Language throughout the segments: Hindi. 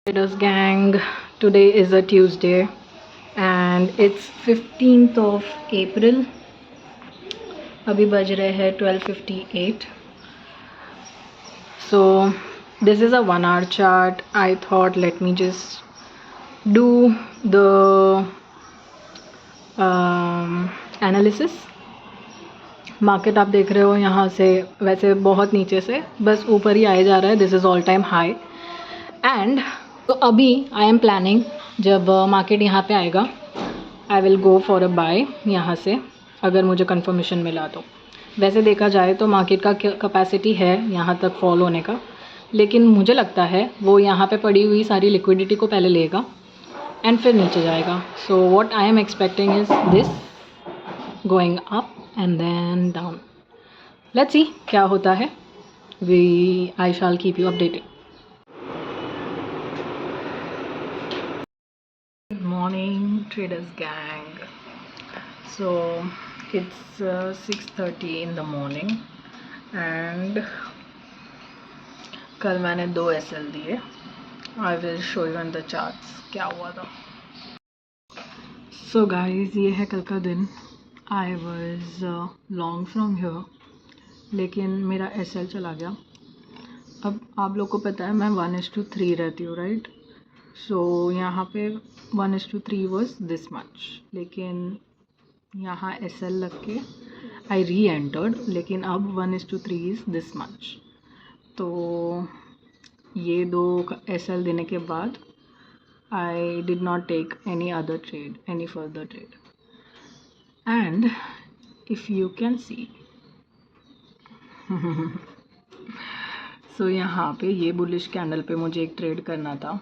Traders gang, today is a Tuesday and it's 15th of April. अभी बज रहे हैं 12:58. So this is a 1 hour chart. I thought let me just do the analysis. Market आप देख रहे हो यहाँ से वैसे बहुत नीचे से बस ऊपर ही आए जा रहा है. This is all time high and तो अभी आई एम प्लानिंग जब मार्केट यहाँ पे आएगा I will go for a buy यहाँ से, अगर मुझे कंफर्मेशन मिला तो. वैसे देखा जाए तो मार्केट का कैपेसिटी है यहाँ तक फॉल होने का, लेकिन मुझे लगता है वो यहाँ पे पड़ी हुई सारी लिक्विडिटी को पहले लेगा एंड फिर नीचे जाएगा. So what I am expecting is this going up and then down. Let's see क्या होता है. I shall keep you updated. Morning traders gang. So it's 6:30 in the morning and कल मैंने 2 SL दिए. I will show you in the charts क्या हुआ था. So guys, ये है कल का दिन. I was long from here, लेकिन मेरा SL चला गया. अब आप लोग को पता है मैं 1:3 रहती हूँ, राइट? सो यहाँ पे 1:3 वॉज दिस मच, लेकिन यहाँ SL लग के आई री एंटर्ड, लेकिन अब 1:3 इज़ दिस मच. तो ये 2 SL देने के बाद I did not take any other trade, any further trade. And if you can see so यहाँ पे ये बुलिश कैंडल पे मुझे एक ट्रेड करना था,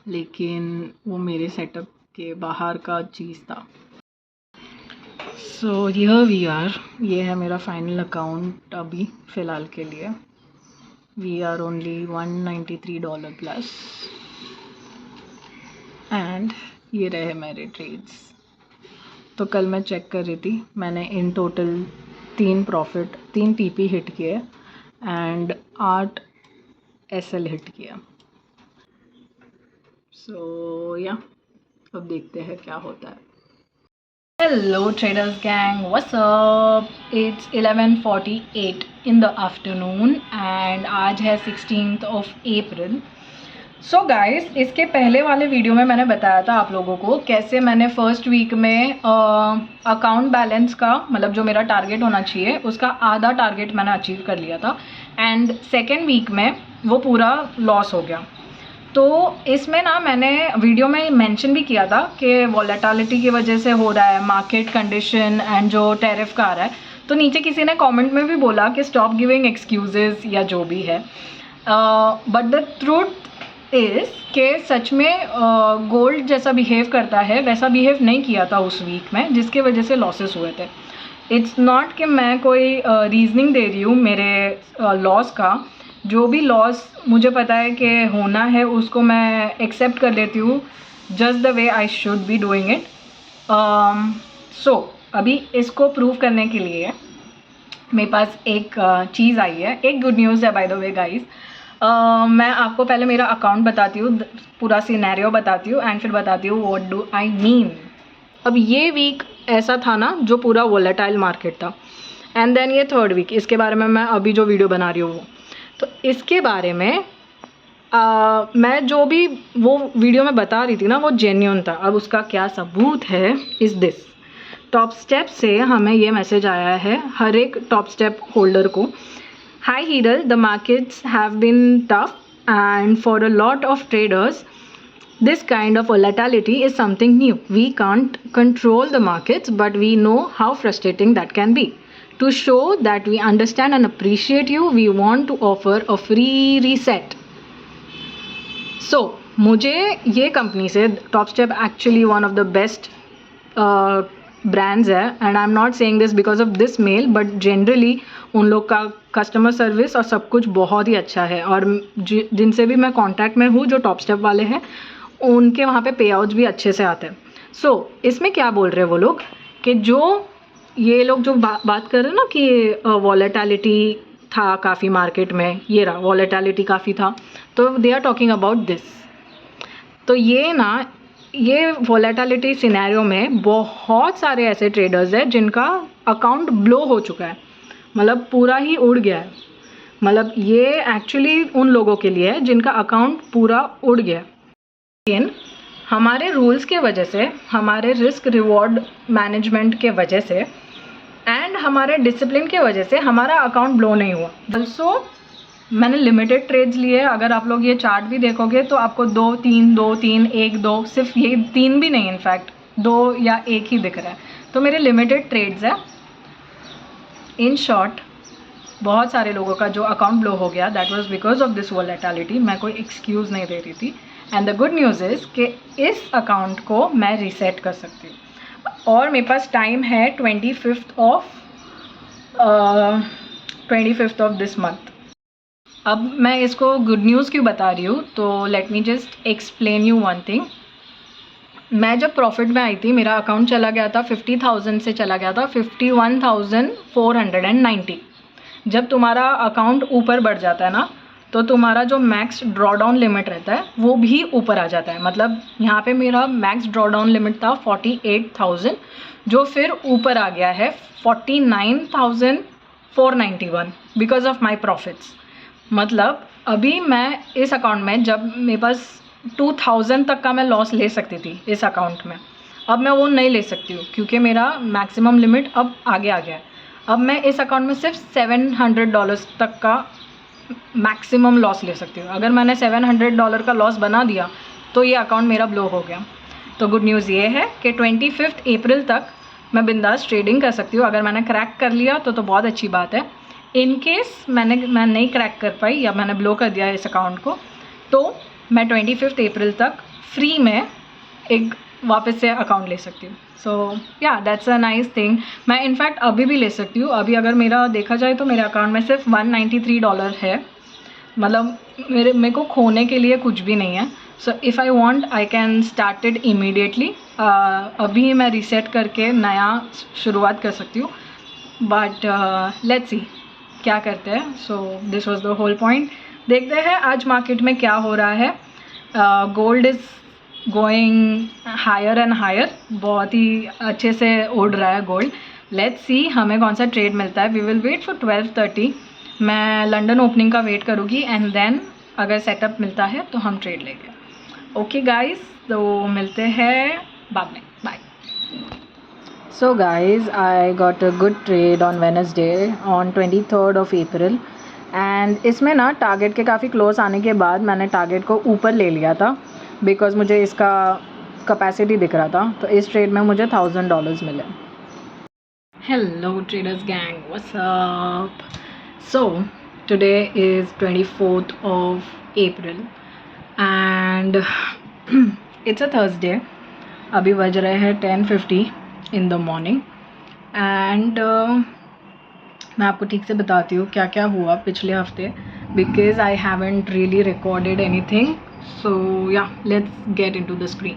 लेकिन वो मेरे सेटअप के बाहर का चीज़ था. So here we are. ये है मेरा फाइनल अकाउंट अभी फ़िलहाल के लिए. We are only $193 plus and ये रहे मेरे ट्रेड्स. तो कल मैं चेक कर रही थी, मैंने इन टोटल 3 TP हिट किए एंड 8 SL हिट किया. सो या अब देखते हैं क्या होता है. Hello traders gang, what's up. It's 11:48 in the afternoon and आज है 16th of April. So guys, इसके पहले वाले वीडियो में मैंने बताया था आप लोगों को कैसे मैंने फर्स्ट वीक में अकाउंट बैलेंस का मतलब जो मेरा टारगेट होना चाहिए उसका आधा टारगेट मैंने अचीव कर लिया था एंड सेकेंड वीक में वो पूरा लॉस हो गया. तो इसमें ना मैंने वीडियो में मेंशन भी किया था कि वॉलेटिलिटी की वजह से हो रहा है, मार्केट कंडीशन एंड जो टैरिफ का आ रहा है. तो नीचे किसी ने कमेंट में भी बोला कि स्टॉप गिविंग एक्सक्यूजेस या जो भी है, बट द ट्रूथ इज़ कि सच में गोल्ड जैसा बिहेव करता है वैसा बिहेव नहीं किया था उस वीक में, जिसकी वजह से लॉसेस हुए थे. इट्स नॉट कि मैं कोई रीजनिंग दे रही हूँ मेरे लॉस का. जो भी लॉस मुझे पता है कि होना है उसको मैं एक्सेप्ट कर लेती हूँ just the way I should be doing it. So अभी इसको प्रूव करने के लिए मेरे पास एक चीज़ आई है. एक गुड न्यूज़ है बाय द वे गाइस. मैं आपको पहले मेरा अकाउंट बताती हूँ, पूरा सिनेरियो बताती हूँ एंड फिर बताती हूँ व्हाट डू आई मीन. अब ये वीक ऐसा था ना जो पूरा वोलेटाइल मार्केट था एंड देन ये थर्ड वीक, इसके बारे में मैं अभी जो वीडियो बना रही हूँ वो, तो इसके बारे में मैं जो भी वो वीडियो में बता रही थी ना वो जेन्युइन था. अब उसका क्या सबूत है इज़ दिस. टॉप स्टेप से हमें ये मैसेज आया है हर एक टॉप स्टेप होल्डर को. Hi Hiral, the markets have been tough and for a lot of traders this kind of volatility is something new. We can't control the markets but we know how frustrating that can be. To show that we understand and appreciate you, we want to offer a free reset. So मुझे ये कंपनी से top step actually one of the best brands है and I am not saying this because of this mail, but generally उन लोग का कस्टमर सर्विस और सब कुछ बहुत ही अच्छा है. और जिनसे भी मैं कांटेक्ट में हूँ जो टॉप स्टेप वाले हैं उनके वहाँ पे पे आउट्स भी अच्छे से आते हैं. सो इसमें क्या बोल रहे हैं वो लोग कि जो ये लोग जो बात कर रहे हैं ना कि वॉलेटिलिटी था काफ़ी मार्केट में, ये रहा वॉलेटिलिटी काफ़ी था. तो they are talking about this. तो ये वोलेटिलिटी सिनेरियो में बहुत सारे ऐसे ट्रेडर्स हैं जिनका अकाउंट ब्लो हो चुका है, मतलब पूरा ही उड़ गया है। मतलब ये एक्चुअली उन लोगों के लिए है जिनका अकाउंट पूरा उड़ गया। लेकिन हमारे रूल्स के वजह से, हमारे रिस्क रिवॉर्ड मैनेजमेंट के वजह से एंड हमारे डिसिप्लिन के वजह से हमारा अकाउंट ब्लो नहीं हुआ। ऑल्सो मैंने लिमिटेड ट्रेड्स लिए। अगर आप लोग ये चार्ट भी देखोगे तो आपको 2 3 2 3 1 2, सिर्फ ये 3 भी नहीं, इनफैक्ट 2 या 1 ही दिख रहा है। तो मेरे लिमिटेड ट्रेड्स है। इन शॉर्ट, बहुत सारे लोगों का जो अकाउंट ब्लो हो गया that was because of this volatility. मैं कोई एक्सक्यूज़ नहीं दे रही थी। And the good news is कि इस अकाउंट को मैं रीसेट कर सकती हूँ और मेरे पास टाइम है 25th ऑफ दिस मंथ। अब मैं इसको गुड न्यूज़ क्यों बता रही हूँ, तो late me just explain you one thing. मैं जब प्रॉफिट में आई थी, मेरा अकाउंट चला गया था 50,000 से चला गया था 51,490। जब तुम्हारा अकाउंट ऊपर बढ़ जाता है ना, तो तुम्हारा जो मैक्स ड्रॉडाउन लिमिट रहता है वो भी ऊपर आ जाता है। मतलब यहाँ पे मेरा मैक्स ड्रॉडाउन लिमिट था 48,000, जो फिर ऊपर आ गया है 49,491 बिकॉज ऑफ माई प्रॉफिट्स। मतलब अभी मैं इस अकाउंट में, जब मेरे पास 2000 तक का मैं लॉस ले सकती थी इस अकाउंट में, अब मैं वो नहीं ले सकती हूँ क्योंकि मेरा मैक्सिमम लिमिट अब आगे आ गया है। अब मैं इस अकाउंट में सिर्फ $700 तक का मैक्सिमम लॉस ले सकती हूँ। अगर मैंने $700 का लॉस बना दिया तो ये अकाउंट मेरा ब्लो हो गया। तो गुड न्यूज़ ये है कि 25 अप्रैल तक मैं बिंदास ट्रेडिंग कर सकती हूँ। अगर मैंने क्रैक कर लिया तो बहुत अच्छी बात है। इन केस मैं नहीं क्रैक कर पाई या मैंने ब्लो कर दिया इस अकाउंट को, तो मैं 25 अप्रैल तक फ्री में एक वापस से अकाउंट ले सकती हूँ। सो या दैट्स अ नाइस थिंग। मैं इनफैक्ट अभी भी ले सकती हूँ। अभी अगर मेरा देखा जाए तो मेरे अकाउंट में सिर्फ $193 है। मतलब मेरे को खोने के लिए कुछ भी नहीं है। So if I want I can start it immediately. अभी मैं रीसेट करके नया शुरुआत कर सकती हूँ। बट लेट्स सी क्या करते हैं। So this was the whole point. देखते हैं आज मार्केट में क्या हो रहा है। Gold is going higher and higher, बहुत ही अच्छे से उड़ रहा है गोल्ड। लेट्स सी हमें कौन सा ट्रेड मिलता है। We will wait for 12:30। मैं लंदन ओपनिंग का वेट करूँगी एंड देन अगर सेटअप मिलता है तो हम ट्रेड लेंगे। ओके गाइज, तो मिलते हैं बाद में। Bye. So guys, I got a good trade on Wednesday on 23rd of April and इसमें ना टारगेट के काफ़ी क्लोज आने के बाद मैंने टारगेट को ऊपर ले लिया था बिकॉज मुझे इसका कैपेसिटी दिख रहा था। तो इस ट्रेड में मुझे $1000 मिले। Hello traders gang, what's up. So today is 24th of April and it's a Thursday। अभी बज रहे हैं 10:50 इन द मॉर्निंग एंड मैं आपको ठीक से बताती हूँ क्या क्या हुआ पिछले हफ्ते because I haven't really recorded anything. So yeah let's get into the screen.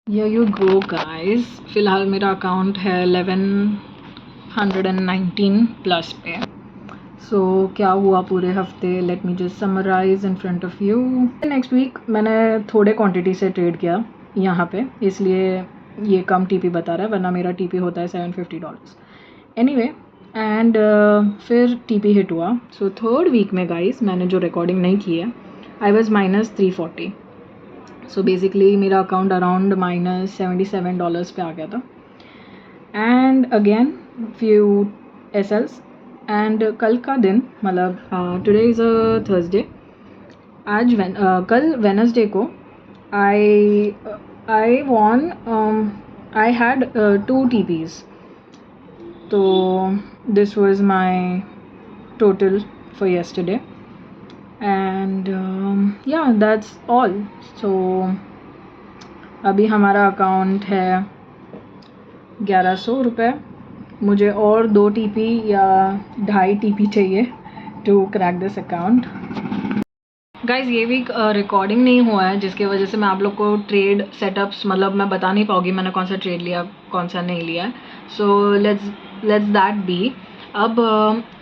Here you go guys. फ़िलहाल मेरा अकाउंट है 1119 प्लस पे। सो क्या हुआ पूरे हफ्ते, let me just summarise in front of you. Next week मैंने थोड़े क्वांटिटी से ट्रेड किया यहाँ पे, इसलिए ये कम टीपी बता रहा है, वरना मेरा टीपी होता है $750 एनीवे। एंड फिर टीपी हिट हुआ। सो थर्ड वीक में गाइस मैंने जो रिकॉर्डिंग नहीं की है, आई वाज -340। सो बेसिकली मेरा अकाउंट अराउंड -$77 पे आ गया था। And again few SLs. एंड कल का दिन, मतलब टुडे इज़ अ थर्सडे, आज कल वेनसडे को I had 2 TPs. So this was my total for yesterday and yeah, that's all. So अभी हमारा अकाउंट है 1100 रुपये। मुझे और 2 TP या 2.5 TP चाहिए to crack this account. Guys ये वीक रिकॉर्डिंग नहीं हुआ है जिसकी वजह से मैं आप लोग को ट्रेड सेटअप्स मतलब मैं बता नहीं पाऊँगी मैंने कौन सा ट्रेड लिया कौन सा नहीं लिया है। So let's that be. अब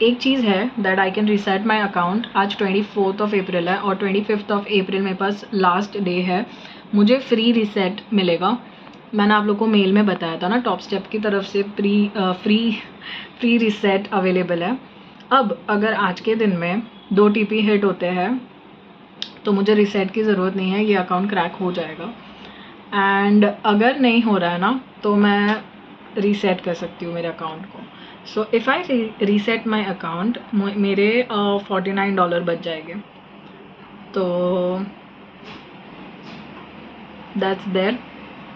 एक चीज़ है that I can reset my account. आज 24 अप्रैल है और 25 अप्रैल मेरे पास लास्ट डे है, मुझे फ्री रीसेट मिलेगा। मैंने आप लोग को मेल में बताया था ना, टॉप स्टेप की तरफ से फ्री रीसेट अवेलेबल है। अब अगर आज के दिन में 2 TP हिट होते हैं तो मुझे रीसेट की ज़रूरत नहीं है, ये अकाउंट क्रैक हो जाएगा। एंड अगर नहीं हो रहा है ना तो मैं रीसेट कर सकती हूँ मेरे अकाउंट को। So if I reset my account मेरे $49 बच जाएंगे। तो दैट्स देयर,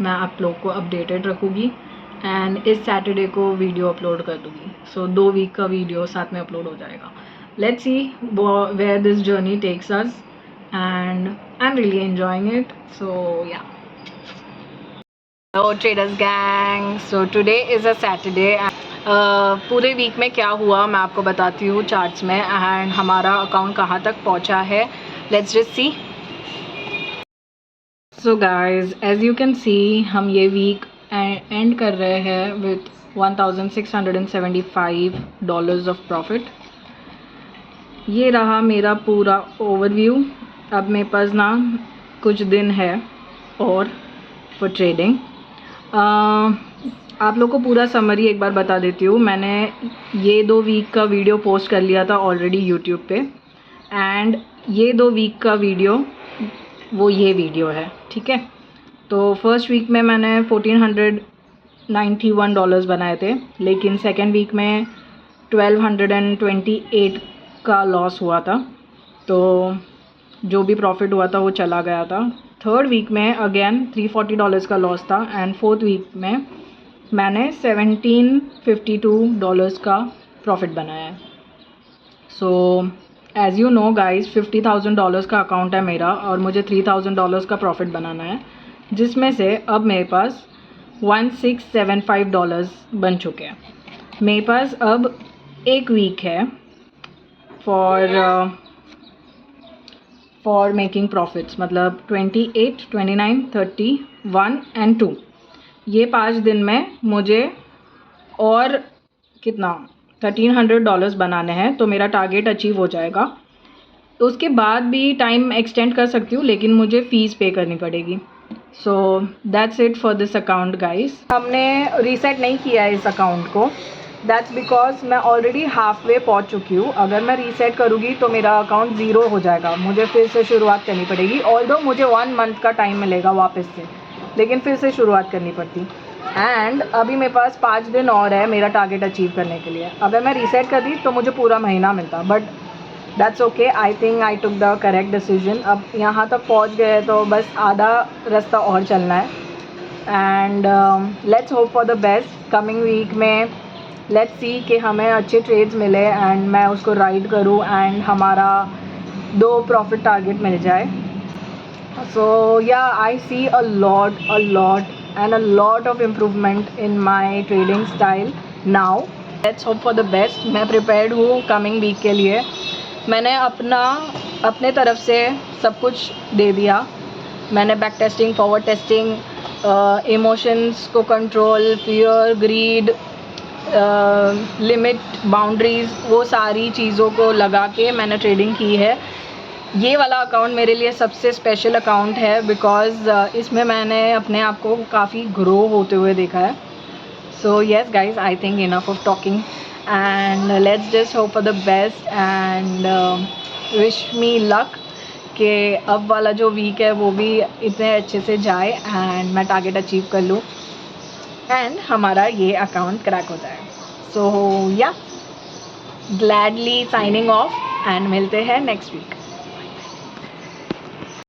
मैं आप लोग को अपडेटेड रखूँगी एंड इस सैटरडे को वीडियो अपलोड कर दूँगी। सो 2 वीक का वीडियो साथ में अपलोड हो जाएगा। Let's see where this journey takes us and I am really enjoying it. So yeah, hello traders gang, so today is a Saturday. पूरे वीक में क्या हुआ मैं आपको बताती हूँ चार्ट्स में, एंड हमारा अकाउंट कहाँ तक पहुँचा है। Let's just see. So guys, as you can see हम ये वीक एंड कर रहे हैं विथ $1,675 ऑफ प्रॉफिट। ये रहा मेरा पूरा ओवरव्यू। अब मेरे पास ना कुछ दिन है और फॉर ट्रेडिंग। आप लोग को पूरा समरी एक बार बता देती हूँ। मैंने ये 2 वीक का वीडियो पोस्ट कर लिया था ऑलरेडी यूट्यूब पे, एंड ये 2 वीक का वीडियो वो ये वीडियो है, ठीक है। तो फर्स्ट वीक में मैंने $1,491 बनाए थे, लेकिन सेकेंड वीक में 1,228 का लॉस हुआ था, तो जो भी प्रॉफिट हुआ था वो चला गया था। थर्ड वीक में अगेन $340 का लॉस था, एंड फोर्थ वीक में मैंने $1,752 का प्रॉफिट बनाया है। So as you know guys, $50,000 का अकाउंट है मेरा और मुझे $3,000 का प्रॉफिट बनाना है, जिसमें से अब मेरे पास $1,675 बन चुके हैं। मेरे पास अब एक वीक है फॉर मेकिंग प्रॉफिट्स, मतलब 28, 29, 30, 1 एंड 2। ये 5 दिन में मुझे और कितना $1,300 बनाने हैं, तो मेरा टारगेट अचीव हो जाएगा। उसके बाद भी टाइम एक्सटेंड कर सकती हूँ, लेकिन मुझे फ़ीस पे करनी पड़ेगी। So that's it for this account guys. हमने रीसेट नहीं किया है इस अकाउंट को, दैट्स बिकॉज मैं ऑलरेडी हाफ वे पहुँच चुकी हूँ। अगर मैं रीसेट करूँगी तो मेरा अकाउंट ज़ीरो हो जाएगा, मुझे फिर से शुरुआत करनी पड़ेगी। ऑल्दो मुझे 1 मंथ का टाइम मिलेगा वापस से, लेकिन फिर से शुरुआत करनी पड़ती। एंड अभी मेरे पास 5 दिन और है मेरा टारगेट अचीव करने के लिए। अगर मैं रीसेट कर दी तो मुझे पूरा महीना मिलता, but that's okay. I think I took the correct decision. अब यहाँ तक पहुँच गए तो बस आधा रास्ता और चलना है, and let's hope for the best. Coming week में लेट्स सी कि हमें अच्छे ट्रेड्स मिले एंड मैं उसको राइड करूँ एंड हमारा 2 प्रॉफिट टारगेट मिल जाए। So yeah, I see a lot of improvement in my trading style now. Let's hope for the best. मैं prepared हूँ coming week के लिए। मैंने अपने तरफ से सब कुछ दे दिया। मैंने back testing, forward testing, emotions को control, fear, greed, limit, boundaries, वो सारी चीज़ों को लगा के मैंने ट्रेडिंग की है। ये वाला अकाउंट मेरे लिए सबसे स्पेशल अकाउंट है, बिकॉज़ इसमें मैंने अपने आप को काफ़ी ग्रो होते हुए देखा है। So yes guys, I think enough of talking and let's just hope for the best and wish me luck कि अब वाला जो वीक है वो भी इतने अच्छे से जाए एंड मैं टारगेट अचीव कर लूँ एंड हमारा ये अकाउंट क्रैक हो जाए। सो या, ग्लैडली साइनिंग ऑफ एंड मिलते हैं नेक्स्ट वीक।